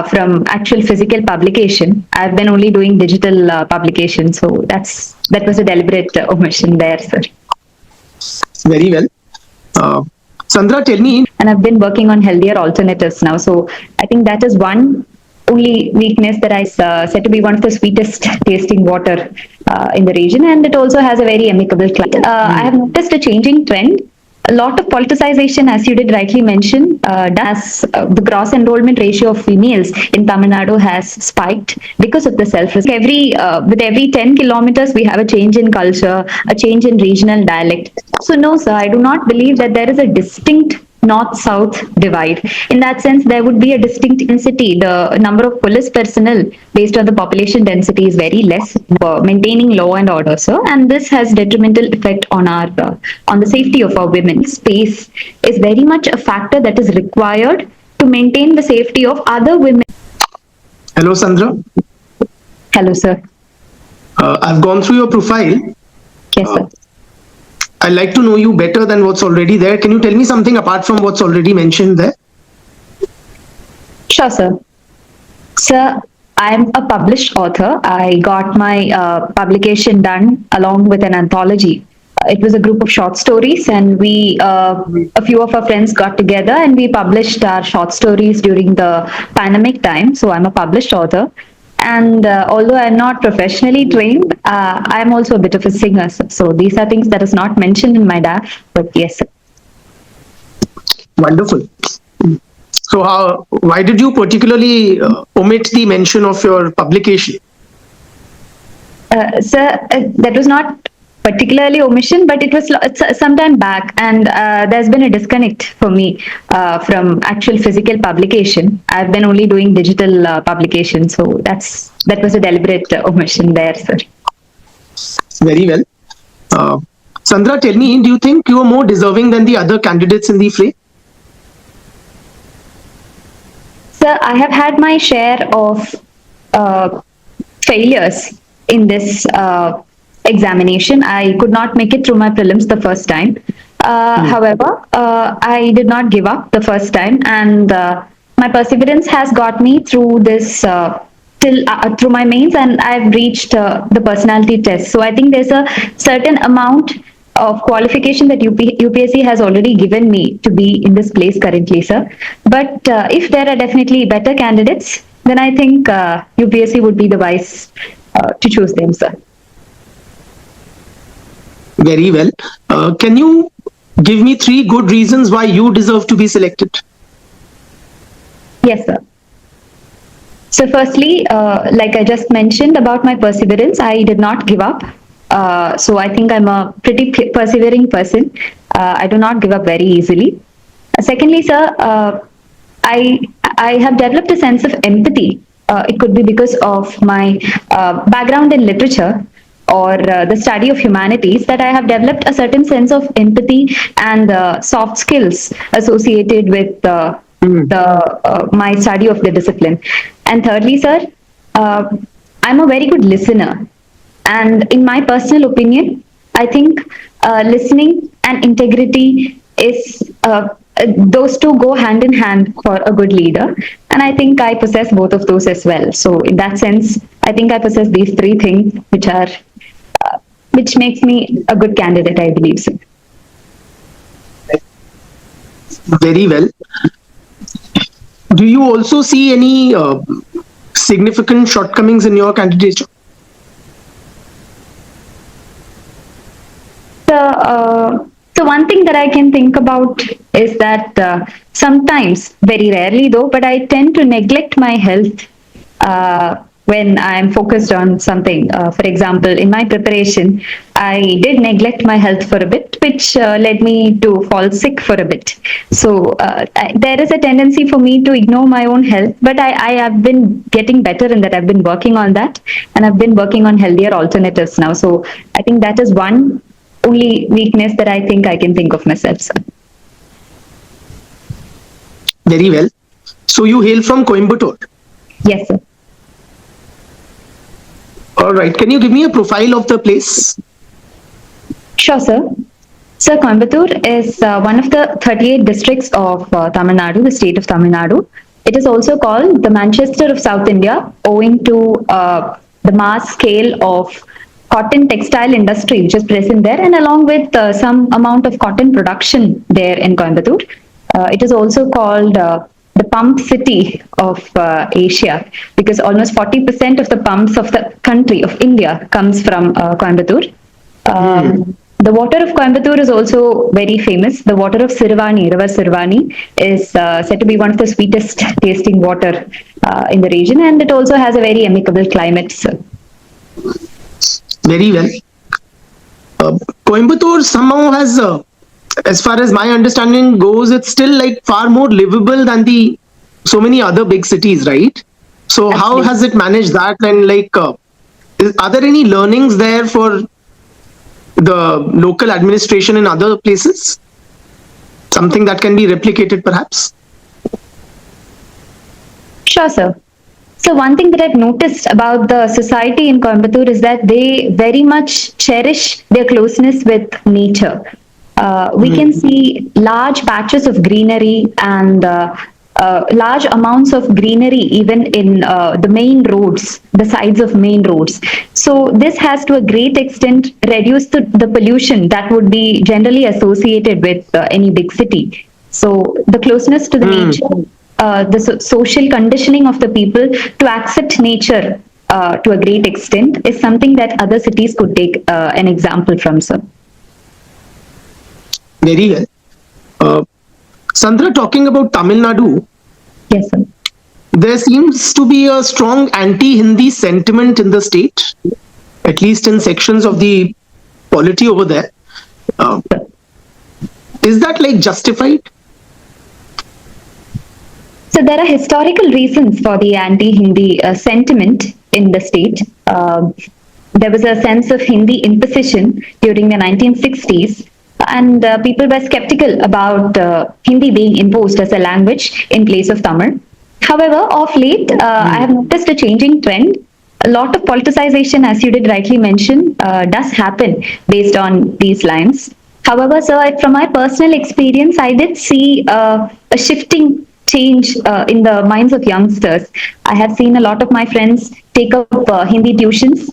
from actual physical publication. I've been only doing digital publication, so that was a deliberate omission there, sir. Very well. Sandhra, tell me. And I've been working on healthier alternatives now, so I think that is one only weakness that I said to be one of the sweetest tasting water in the region, and it also has a very amicable climate. I have noticed a changing trend. A lot of politicization, as you did rightly mention, the gross enrollment ratio of females in Tamil Nadu has spiked because of the self-respect. With every 10 kilometers, we have a change in culture, a change in regional dialect. So no, sir, I do not believe that there is a distinct north-south divide. In that sense, there would be a distinct density. The number of police personnel based on the population density is very less, maintaining law and order, sir. And this has detrimental effect on on the safety of our women. Space is very much a factor that is required to maintain the safety of other women. Hello, Sandhra. Hello, sir. I've gone through your profile. Yes, sir. I'd like to know you better than what's already there. Can you tell me something apart from what's already mentioned there? Sure, sir. Sir, I'm a published author. I got my publication done along with an anthology. It was a group of short stories, and a few of our friends got together and we published our short stories during the pandemic time. So I'm a published author. And although I'm not professionally trained, I'm also a bit of a singer. So these are things that is not mentioned in my DAF, but yes, sir. Wonderful. So why did you particularly omit the mention of your publication? Sir, that was not particularly omission, but it was some time back, and there's been a disconnect for me from actual physical publication. I've been only doing digital publication, so that was a deliberate omission there, sir. Very well. Sandhra, tell me, do you think you are more deserving than the other candidates in the fray? Sir, I have had my share of failures in this examination. I could not make it through my prelims the first time. However, I did not give up the first time, and my perseverance has got me through this through my mains, and I've reached the personality test. So I think there's a certain amount of qualification that UPSC has already given me to be in this place currently, sir. But if there are definitely better candidates, then I think UPSC would be the wise to choose them, sir. Very well. Can you give me 3 good reasons why you deserve to be selected? Yes, sir. So firstly, like I just mentioned about my perseverance, I did not give up. So I think I'm a pretty persevering person. I do not give up very easily. Secondly, sir, I have developed a sense of empathy. It could be because of my background in literature or the study of humanities, that I have developed a certain sense of empathy and soft skills associated with my study of the discipline. And thirdly, sir, I'm a very good listener. And in my personal opinion, I think listening and integrity is those two go hand in hand for a good leader. And I think I possess both of those as well. So in that sense, I think I possess these 3 things, which makes me a good candidate, I believe so. Very well. Do you also see any significant shortcomings in your candidature? So one thing that I can think about is that sometimes, very rarely though, but I tend to neglect my health when I'm focused on something. For example, in my preparation, I did neglect my health for a bit, which led me to fall sick for a bit. So there is a tendency for me to ignore my own health, but I have been getting better in that. I've been working on that, and I've been working on healthier alternatives now. So I think that is one only weakness that I think I can think of myself, sir. Very well. So you hail from Coimbatore? Yes, sir. All right. Can you give me a profile of the place? Sure, sir. So Coimbatore is one of the 38 districts of Tamil Nadu, the state of Tamil Nadu. It is also called the Manchester of South India, owing to the mass scale of cotton textile industry which is present there, and along with some amount of cotton production there in Coimbatore. It is also called the pump city of Asia, because almost 40% of the pumps of the country of India comes from Coimbatore. The water of Coimbatore is also very famous. The water of Sirvani, River Sirvani, is said to be one of the sweetest tasting water in the region, and it also has a very amicable climate. So. Very well. Coimbatore somehow has, as far as my understanding goes, it's still like far more livable than the so many other big cities, right? So how Absolutely. has it managed that? And like, are there any learnings there for the local administration in other places? Something that can be replicated, perhaps? Sure, sir. So one thing that I've noticed about the society in Coimbatore is that they very much cherish their closeness with nature. We can see large patches of greenery and large amounts of greenery even in the main roads, the sides of main roads. So this has to a great extent reduced the pollution that would be generally associated with any big city. So the closeness to the nature, the social conditioning of the people to accept nature to a great extent is something that other cities could take an example from, sir. Very well. Uh, Sandhra, talking about Tamil Nadu, Yes, sir. there seems to be a strong anti-Hindi sentiment in the state, at least in sections of the polity over there. Uh, is that like justified? So there are historical reasons for the anti-Hindi sentiment in the state. There was a sense of Hindi imposition during the 1960s, and people were skeptical about Hindi being imposed as a language in place of Tamil. However, of late, I have noticed a changing trend. A lot of politicization, as you did rightly mention, does happen based on these lines. However, sir, from my personal experience, I did see a shifting change in the minds of youngsters. I have seen a lot of my friends take up Hindi tuitions,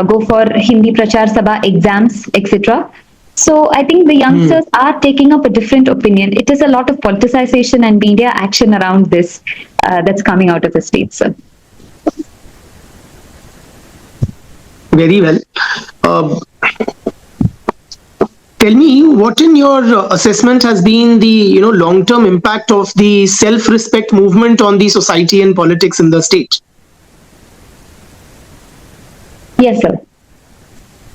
go for Hindi Prachar Sabha exams, etc. So I think the youngsters are taking up a different opinion. It is a lot of politicization and media action around this that's coming out of the state, sir. Very well. Uh, Tell me, what in your assessment has been the long-term impact of the self-respect movement on the society and politics in the state? Yes, sir.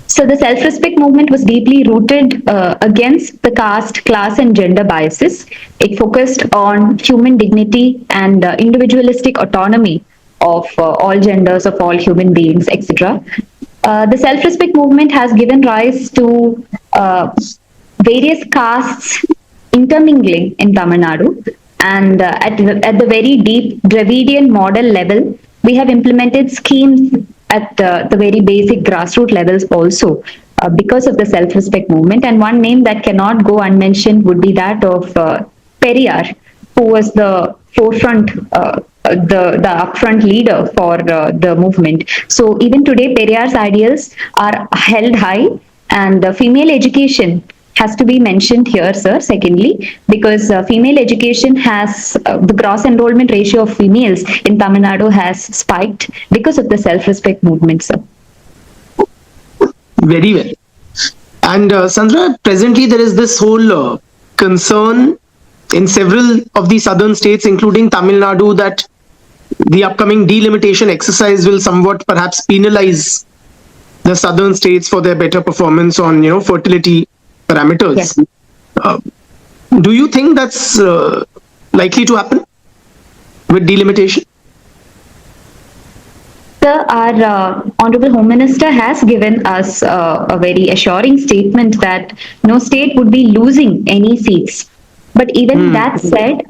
So the self-respect movement was deeply rooted against the caste, class, and gender biases. It focused on human dignity and individualistic autonomy of all genders, of all human beings, etc. The self-respect movement has given rise to various castes intermingling in Tamil Nadu, and at the very deep Dravidian model level, we have implemented schemes at the very basic grassroots levels also because of the self-respect movement. And one name that cannot go unmentioned would be that of Periyar, who was the forefront, the upfront leader for the movement. So even today, Periyar's ideals are held high, and female education has to be mentioned here, sir, secondly, because female education has the gross enrollment ratio of females in Tamil Nadu has spiked because of the self-respect movement, sir. Very well. And Sandra, presently there is this whole concern in several of the southern states, including Tamil Nadu, that the upcoming delimitation exercise will somewhat perhaps penalize the southern states for their better performance on fertility parameters. Yes. Do you think that's likely to happen with delimitation? Sir, our Honorable Home Minister has given us a very assuring statement that no state would be losing any seats. But even that said,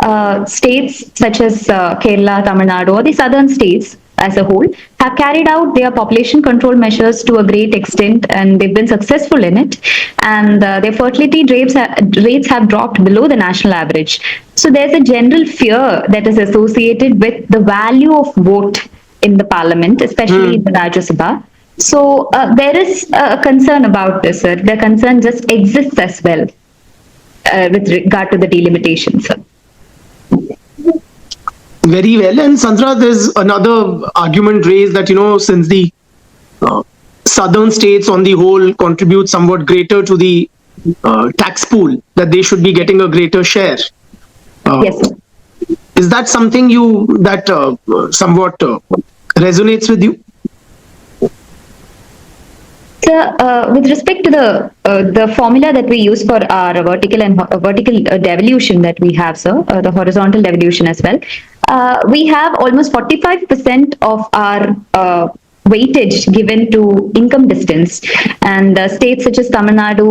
states such as Kerala, Tamil Nadu, or the southern states, as a whole have carried out their population control measures to a great extent, and they've been successful in it. And their fertility rates have dropped below the national average. So there's a general fear that is associated with the value of vote in the parliament, especially in the Rajya Sabha. So there is a concern about this, sir. The concern just exists as well with regard to the delimitation, sir. Very well. And Sandhra, there's another argument raised that, since the southern states on the whole contribute somewhat greater to the tax pool, that they should be getting a greater share. Yes, sir. Is that something that somewhat resonates with you? So, with respect to the formula that we use for our vertical devolution that we have, sir, the horizontal devolution as well, we have almost 45% of our weightage given to income distance, and states such as Tamil Nadu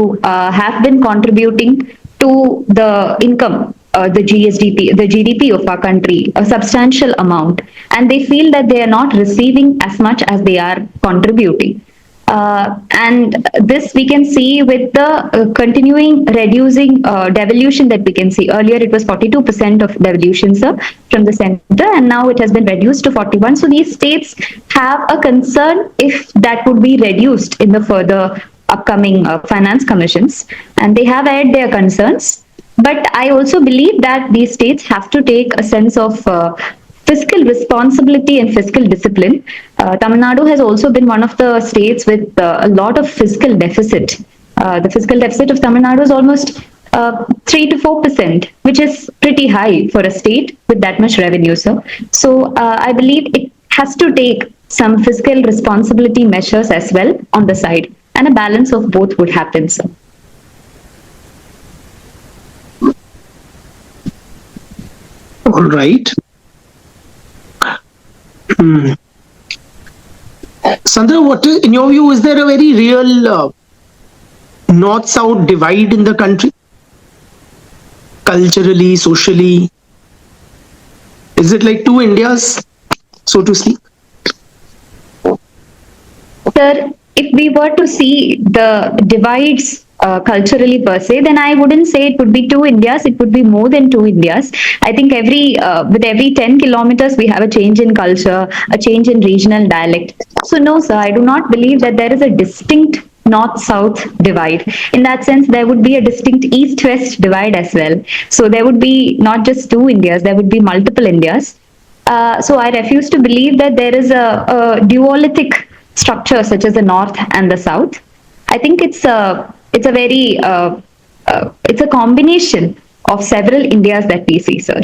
have been contributing to the income, the GDP of our country, a substantial amount, and they feel that they are not receiving as much as they are contributing. And this we can see with the continuing reducing devolution that we can see. Earlier it was 42% of devolution, sir, from the center, and now it has been reduced to 41. So these states have a concern if that would be reduced in the further upcoming finance commissions, and they have aired their concerns. But I also believe that these states have to take a sense of fiscal responsibility and fiscal discipline. Tamil Nadu has also been one of the states with a lot of fiscal deficit. The fiscal deficit of Tamil Nadu is almost 3 to 4%, which is pretty high for a state with that much revenue, sir. So I believe it has to take some fiscal responsibility measures as well on the side, and a balance of both would happen, sir. All right. Sandhra, in your view, is there a very real north-south divide in the country? Culturally, socially? Is it like two Indias, so to speak? Sir, if we were to see the divides culturally per se, then I wouldn't say it would be two Indias. It would be more than two Indias. I think with every 10 kilometers, we have a change in culture, a change in regional dialect. So no, sir, I do not believe that there is a distinct north-south divide. In that sense, there would be a distinct east-west divide as well. So there would be not just two Indias, there would be multiple Indias. So I refuse to believe that there is a dualistic structure such as the north and the south. I think it's a combination of several Indias that we see, sir.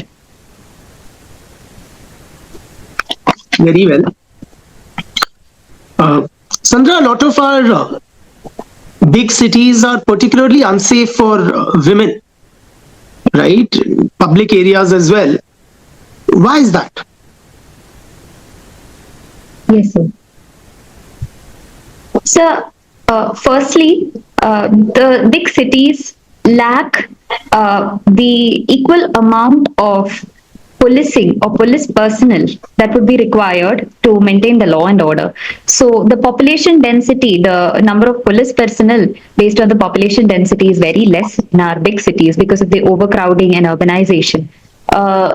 Very well. Sandhra, a lot of our big cities are particularly unsafe for women, right? Public areas as well. Why is that? Yes, sir. So, firstly, the big cities lack the equal amount of policing or police personnel that would be required to maintain the law and order. So the population density, the number of police personnel based on the population density is very less in our big cities because of the overcrowding and urbanization.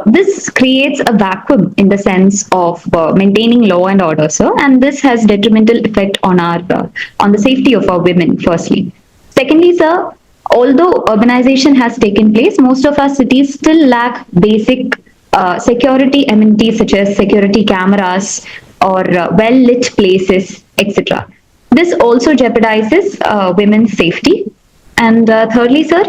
This creates a vacuum in the sense of maintaining law and order, sir, and this has detrimental effect on on the safety of our women. Firstly, secondly, sir, although urbanization has taken place, most of our cities still lack basic security amenities such as security cameras or well-lit places, etc. This also jeopardizes women's safety. And thirdly, sir,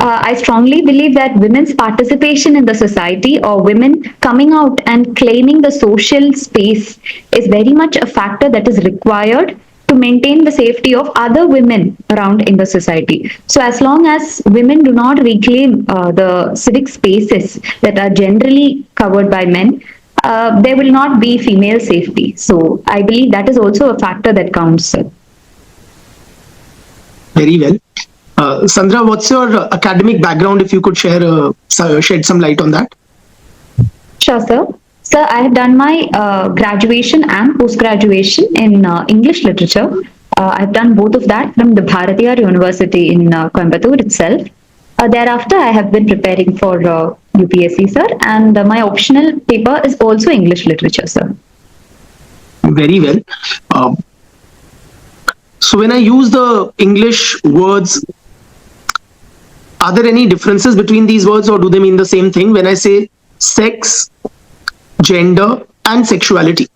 I strongly believe that women's participation in the society or women coming out and claiming the social space is very much a factor that is required to maintain the safety of other women around in the society. So as long as women do not reclaim the civic spaces that are generally covered by men, there will not be female safety. So I believe that is also a factor that counts, sir. Very well. Sandhra, what's your academic background, if you could shed some light on that? Sure, sir. So I have done my graduation and post-graduation in English literature. I've done both of that from the Bharatiyar University in Coimbatore itself. Thereafter, I have been preparing for UPSC, sir, and my optional paper is also English literature, sir. Very well. Uh, so when I use the English words, are there any differences between these words, or do they mean the same thing when I say sex, gender, and sexuality?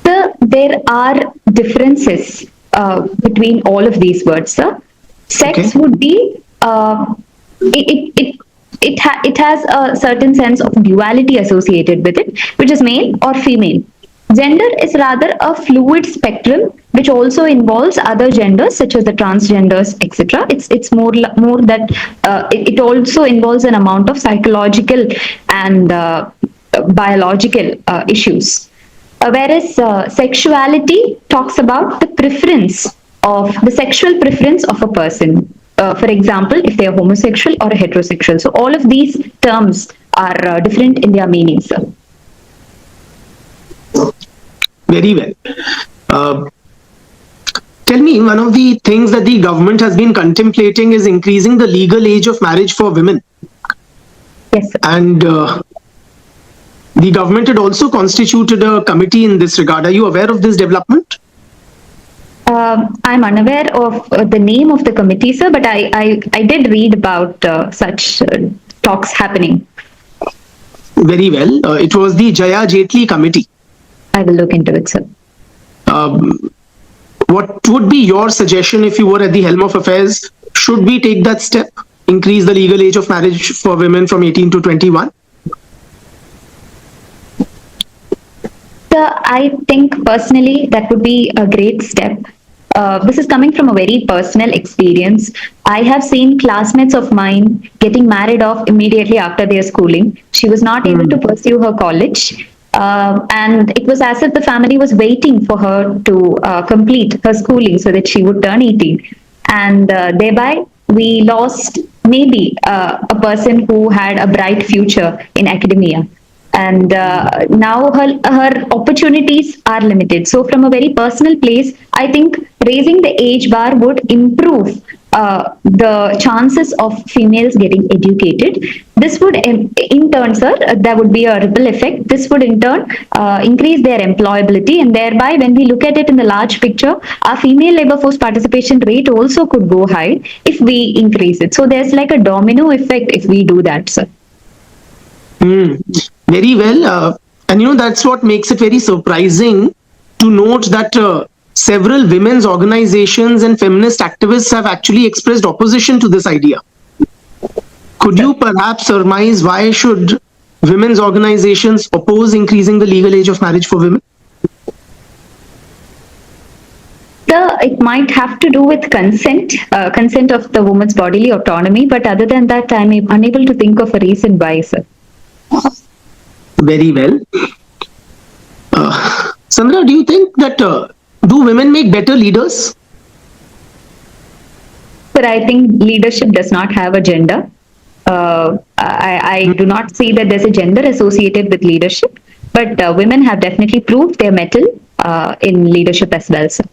Sir, there are differences between all of these words, sir. Okay. Sex would be it has a certain sense of duality associated with it, which is male or female. Gender is rather a fluid spectrum which also involves other genders such as the transgenders, etc. It's more that it also involves an amount of psychological and biological issues. Whereas sexuality talks about the preference of the sexual preference of a person. For example, if they are homosexual or heterosexual. So all of these terms are different in their meanings. Very well. Uh, Tell me, one of the things that the government has been contemplating is increasing the legal age of marriage for women. Yes, sir. And the government had also constituted a committee in this regard. Are you aware of this development? I'm unaware of the name of the committee, sir, but I did read about such talks happening. Very well. It was the Jaya Jaitley committee. I will look into it, sir. What would be your suggestion if you were at the helm of affairs? Should we take that step, increase the legal age of marriage for women from 18 to 21? So I think personally that would be a great step. This is coming from a very personal experience. I have seen classmates of mine getting married off immediately after their schooling. She was not able to pursue her college. And it was as if the family was waiting for her to complete her schooling so that she would turn 18. And thereby, we lost maybe a person who had a bright future in academia. And now her opportunities are limited. So, from a very personal place, I think raising the age bar would improve the chances of females getting educated. This would, in turn, sir, there would be a ripple effect. This would, in turn, increase their employability, and thereby, when we look at it in the large picture, our female labor force participation rate also could go high if we increase it. So, there's like a domino effect if we do that, sir. Very well. And that's what makes it very surprising to note that several women's organizations and feminist activists have actually expressed opposition to this idea. Could you perhaps surmise why should women's organizations oppose increasing the legal age of marriage for women? It might have to do with consent of the woman's bodily autonomy, but other than that, I'm unable to think of a reason why, sir. Very well. Sandhra, do you think that do women make better leaders? But I think leadership does not have a gender. I do not see that there's a gender associated with leadership, but women have definitely proved their mettle in leadership as well, sir.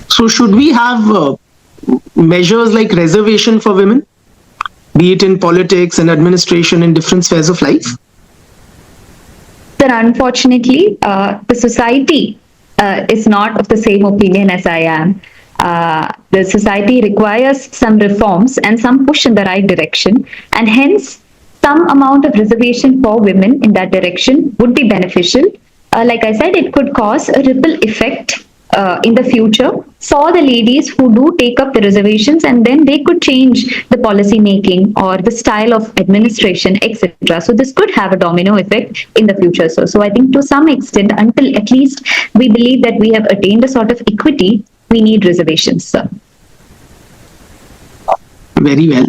So should we have measures like reservation for women, be it in politics and administration in different spheres of life? Sir, unfortunately, the society is not of the same opinion as I am. The society requires some reforms and some push in the right direction, and hence some amount of reservation for women in that direction would be beneficial. Like I said, it could cause a ripple effect in the future for the ladies who do take up the reservations, and then they could change the policy making or the style of administration, etc. So this could have a domino effect in the future. So I think to some extent, until at least we believe that we have attained a sort of equity, we need reservations, sir. Very well.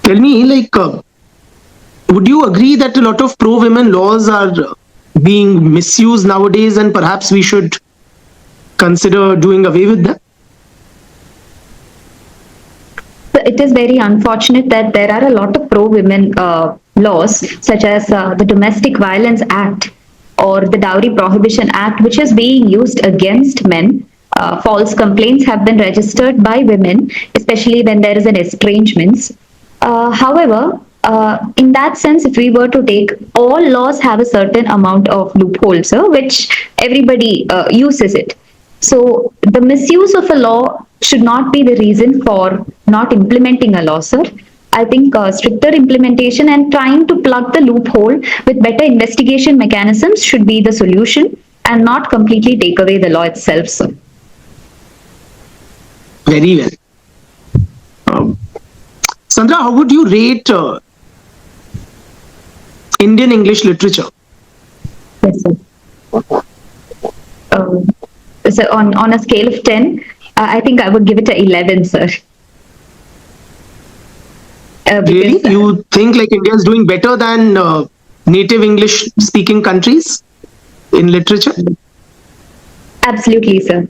Tell me, would you agree that a lot of pro-women laws are being misused nowadays, and perhaps we should consider doing away with them? it is very unfortunate that there are a lot of pro-women laws, such as the Domestic Violence Act or the Dowry Prohibition Act, which is being used against men. False complaints have been registered by women, especially when there is an estrangement. However, in that sense, if we were to take, all laws have a certain amount of loopholes, which everybody uses it. So the misuse of a law should not be the reason for not implementing a law, sir. I think stricter implementation and trying to plug the loophole with better investigation mechanisms should be the solution, and not completely take away the law itself, sir. Very well. Sandhra, how would you rate Indian English literature? Yes, sir. Um, so on a scale of 10, I think I would give it a 11, sir. Really? Because You think like India is doing better than native English speaking countries in literature? absolutely, sir.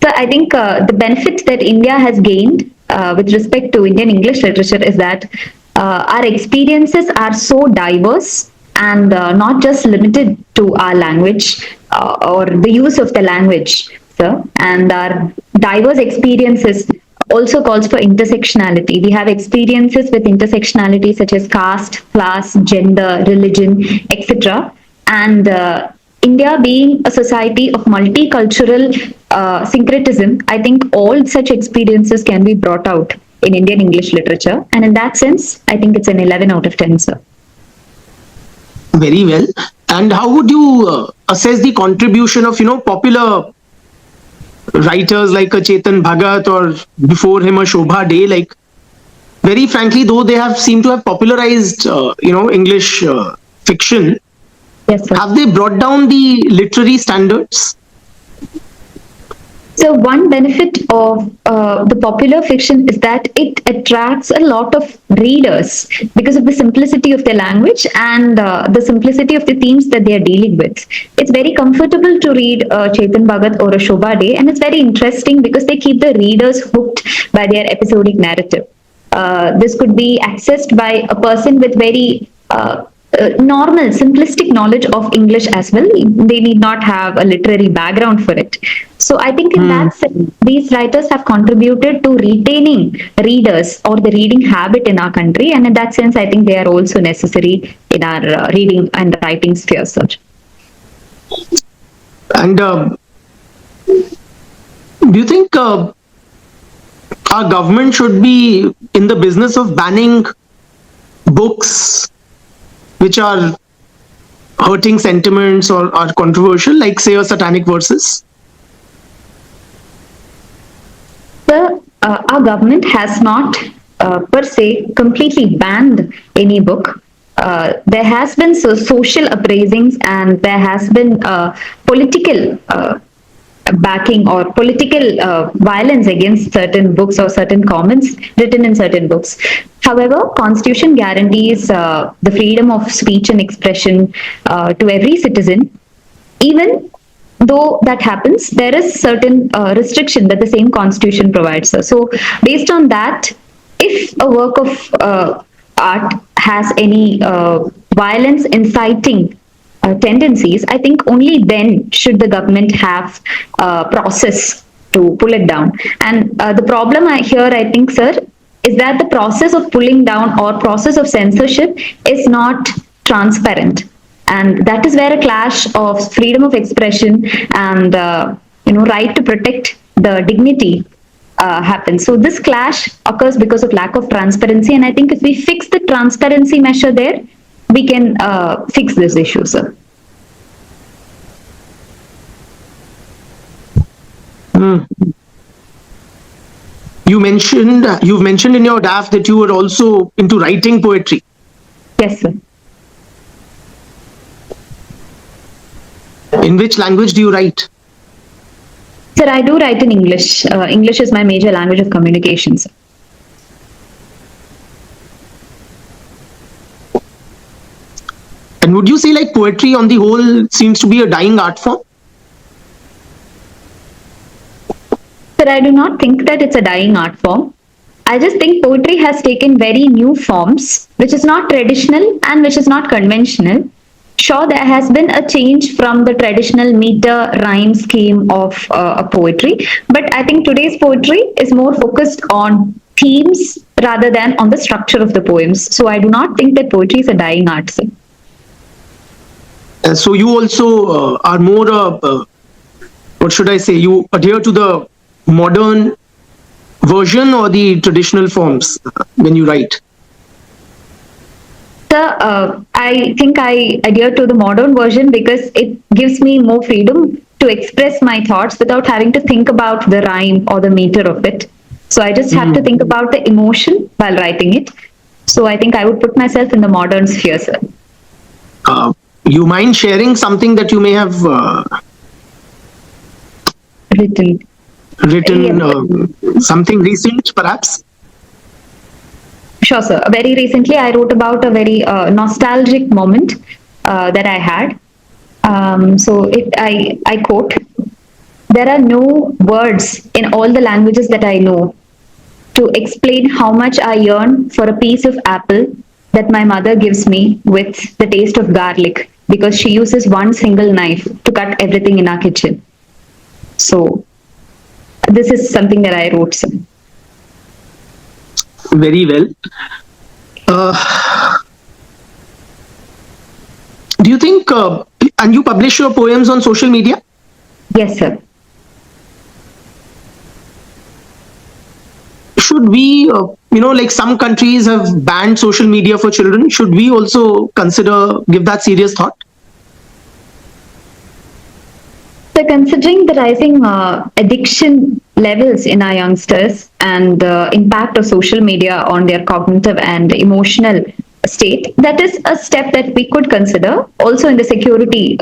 So I think the benefit that India has gained with respect to Indian English literature is that our experiences are so diverse and not just limited to our language or the use of the language, sir. And our diverse experiences also calls for intersectionality. We have experiences with intersectionality such as caste, class, gender, religion, etc. And India being a society of multicultural syncretism, I think all such experiences can be brought out in Indian English literature. And in that sense, I think it's an 11 out of 10, sir. Very well. And how would you assess the contribution of, popular writers like a Chetan Bhagat or before him a Shobha Day? Like, very frankly, though they have seemed to have popularized, English fiction, Yes, sir. have they brought down the literary standards? So one benefit of the popular fiction is that it attracts a lot of readers because of the simplicity of the language and the simplicity of the themes that they are dealing with. It's very comfortable to read Chetan Bhagat or a Shobha Day, and it's very interesting because they keep the readers hooked by their episodic narrative. This could be accessed by a person with very normal, simplistic knowledge of English as well. They need not have a literary background for it. So I think in that sense, these writers have contributed to retaining readers or the reading habit in our country. And in that sense, I think they are also necessary in our reading and writing sphere, sir. And do you think our government should be in the business of banning books which are hurting sentiments or are controversial, like say a satanic verses? Our government has not per se completely banned any book. There has been social uprisings, and there has been political backing or political violence against certain books or certain comments written in certain books. However, Constitution guarantees the freedom of speech and expression to every citizen. Even though that happens, there is certain restriction that the same Constitution provides us. So, based on that, if a work of art has any violence inciting tendencies, I think only then should the government have process to pull it down. And the problem I think, sir, is that the process of pulling down or process of censorship is not transparent. And that is where a clash of freedom of expression and right to protect the dignity happens. So this clash occurs because of lack of transparency. And I think if we fix the transparency measure there, we can fix this issue, sir. You've mentioned in your draft that you were also into writing poetry. Yes, sir. In which language do you write? Sir, I do write in English. English is my major language of communication, sir. And would you say like poetry on the whole seems to be a dying art form? Sir, I do not think that it's a dying art form. I just think poetry has taken very new forms, which is not traditional and which is not conventional. Sure, there has been a change from the traditional meter rhyme scheme of a poetry, but I think today's poetry is more focused on themes rather than on the structure of the poems. So I do not think that poetry is a dying art. Sir. So you also are more, what should I say, you adhere to the modern version or the traditional forms when you write? I think I adhere to the modern version because it gives me more freedom to express my thoughts without having to think about the rhyme or the meter of it. So I just have to think about the emotion while writing it. So I think I would put myself in the modern sphere, sir. You mind sharing something that you may have Written. written, Yes. something recent perhaps? Sure, sir. Very recently, I wrote about a very nostalgic moment that I had. I quote, there are no words in all the languages that I know to explain how much I yearn for a piece of apple that my mother gives me with the taste of garlic because she uses one single knife to cut everything in our kitchen. So, this is something that I wrote. Sir. Very well. Do you think, and you publish your poems on social media? Yes, sir. Should we, like some countries have banned social media for children, should we also consider, give that serious thought? So, considering the rising addiction levels in our youngsters and the impact of social media on their cognitive and emotional state, that is a step that we could consider also in the security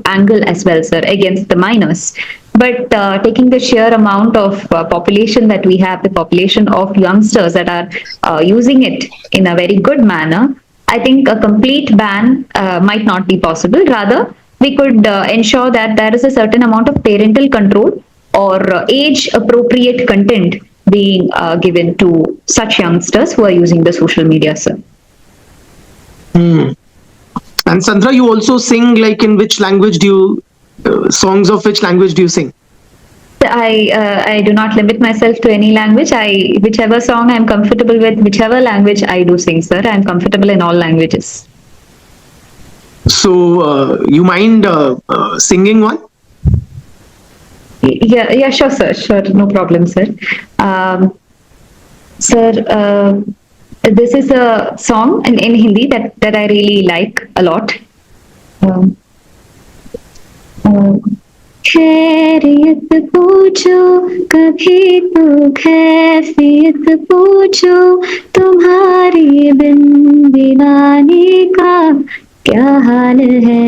angle as well, sir, against the minors. But taking the sheer amount of population that we have, the population of youngsters that are using it in a very good manner, I think a complete ban might not be possible. Rather, we could ensure that there is a certain amount of parental control or age appropriate content being given to such youngsters who are using the social media, sir. And Sandra, you also sing, like in which language do you, songs of which language do you sing? I do not limit myself to any language. I whichever song I'm comfortable with, whichever language I do sing, sir. I'm comfortable in all languages. So you mind singing one? Yeah, sure, sir. Sure, no problem, sir. Um, Sir, this is a song in Hindi that I really like a lot. Um, uh, खैरियत पूछो कभी तो खैफियत पूछो तुम्हारी बिन दीवानी का क्या हाल है.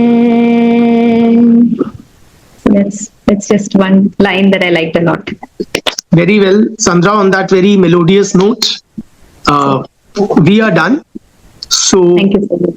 So that's just one line that I liked a lot. Very well, Sandra, on that very melodious note, we are done. So Thank you so much.